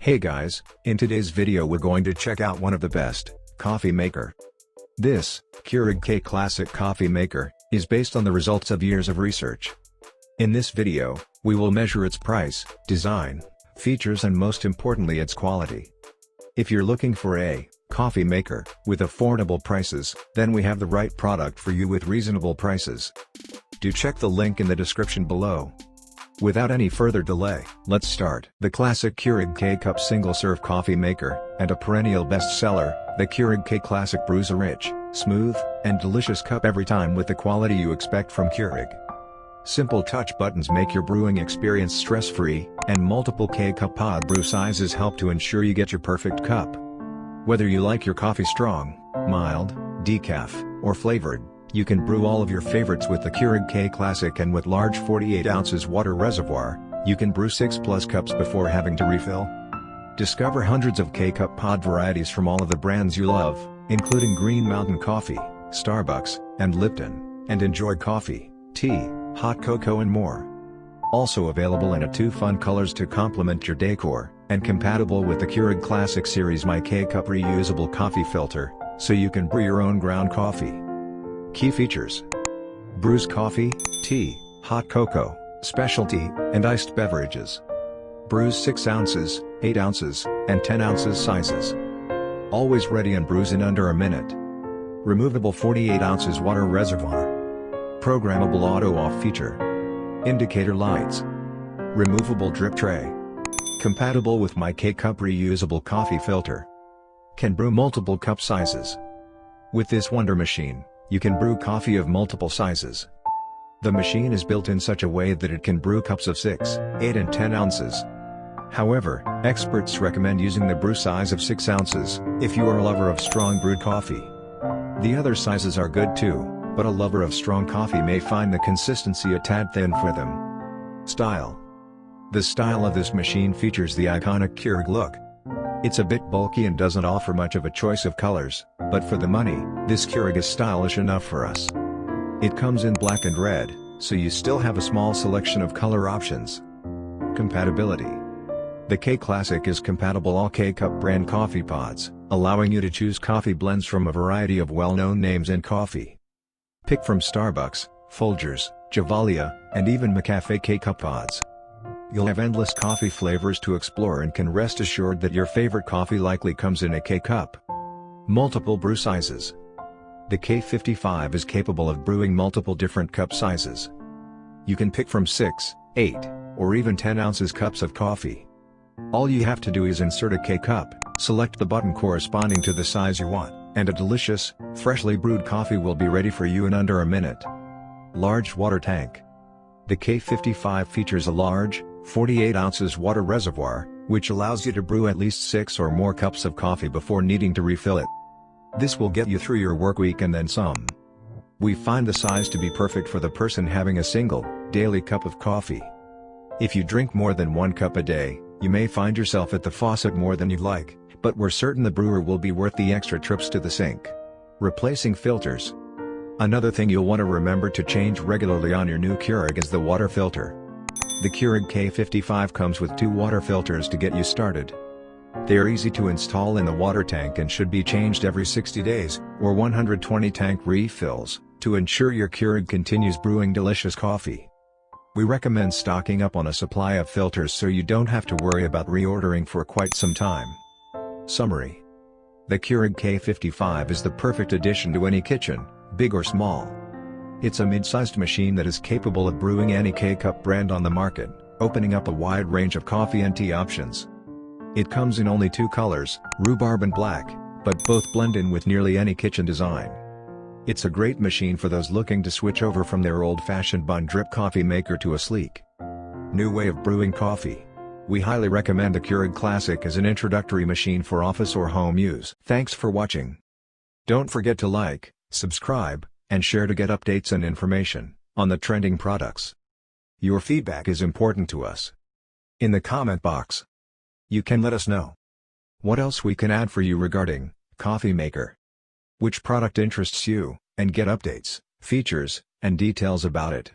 Hey guys, in today's video we're going to check out one of the best coffee maker. This Keurig K Classic coffee maker is based on the results of years of research. In this video, we will measure its price, design, features and most importantly its quality. If you're looking for a coffee maker with affordable prices, then we have the right product for you with reasonable prices. Do check the link in the description below. Without any further delay, let's start. The classic Keurig K-Cup single-serve coffee maker, and a perennial bestseller, the Keurig K Classic brews a rich, smooth, and delicious cup every time with the quality you expect from Keurig. Simple touch buttons make your brewing experience stress-free, and multiple K-Cup pod brew sizes help to ensure you get your perfect cup. Whether you like your coffee strong, mild, decaf, or flavored, you can brew all of your favorites with the Keurig K Classic, and with large 48 ounces water reservoir, you can brew 6+ cups before having to refill. Discover hundreds of K-Cup pod varieties from all of the brands you love, including Green Mountain Coffee, Starbucks, and Lipton, and enjoy coffee, tea, hot cocoa and more. Also available in 2 fun colors to complement your decor, and compatible with the Keurig Classic Series My K-Cup reusable coffee filter, so you can brew your own ground coffee. Key features: brews coffee, tea, hot cocoa, specialty, and iced beverages. Brews 6 ounces, 8 ounces, and 10 ounces sizes. Always ready and brews in under a minute. Removable 48 ounces water reservoir. Programmable auto-off feature. Indicator lights. Removable drip tray. Compatible with My K-Cup reusable coffee filter. Can brew multiple cup sizes. With this wonder machine, you can brew coffee of multiple sizes. The machine is built in such a way that it can brew cups of 6, 8 and 10 ounces. However, experts recommend using the brew size of 6 ounces, if you are a lover of strong brewed coffee. The other sizes are good too, but a lover of strong coffee may find the consistency a tad thin for them. Style. The style of this machine features the iconic Keurig look. It's a bit bulky and doesn't offer much of a choice of colors, but for the money, this Keurig is stylish enough for us. It comes in black and red, so you still have a small selection of color options. Compatibility. The K Classic is compatible all K-Cup brand coffee pods, allowing you to choose coffee blends from a variety of well-known names in coffee. Pick from Starbucks, Folgers, Gevalia, and even McCafe K-Cup pods. You'll have endless coffee flavors to explore and can rest assured that your favorite coffee likely comes in a K-Cup. Multiple brew sizes. The K55 is capable of brewing multiple different cup sizes. You can pick from 6, 8, or even 10 ounces cups of coffee. All you have to do is insert a K-Cup, select the button corresponding to the size you want, and a delicious, freshly brewed coffee will be ready for you in under a minute. Large water tank. The K55 features a large, 48 ounces water reservoir, which allows you to brew at least 6 or more cups of coffee before needing to refill it. This will get you through your work week and then some. We find the size to be perfect for the person having a single, daily cup of coffee. If you drink more than 1 cup a day, you may find yourself at the faucet more than you'd like, but we're certain the brewer will be worth the extra trips to the sink. Replacing filters. Another thing you'll want to remember to change regularly on your new Keurig is the water filter. The Keurig K55 comes with 2 water filters to get you started. They are easy to install in the water tank and should be changed every 60 days, or 120 tank refills, to ensure your Keurig continues brewing delicious coffee. We recommend stocking up on a supply of filters so you don't have to worry about reordering for quite some time. Summary. The Keurig K55 is the perfect addition to any kitchen, big or small. It's a mid-sized machine that is capable of brewing any K-Cup brand on the market, opening up a wide range of coffee and tea options. It comes in only 2 colors, rhubarb and black, but both blend in with nearly any kitchen design. It's a great machine for those looking to switch over from their old-fashioned bun drip coffee maker to a sleek, new way of brewing coffee. We highly recommend the Keurig Classic as an introductory machine for office or home use. Thanks for watching. Don't forget to like, subscribe, and share to get updates and information on the trending products. Your feedback is important to us. In the comment box, you can let us know what else we can add for you regarding coffee maker, which product interests you, and get updates, features, and details about it.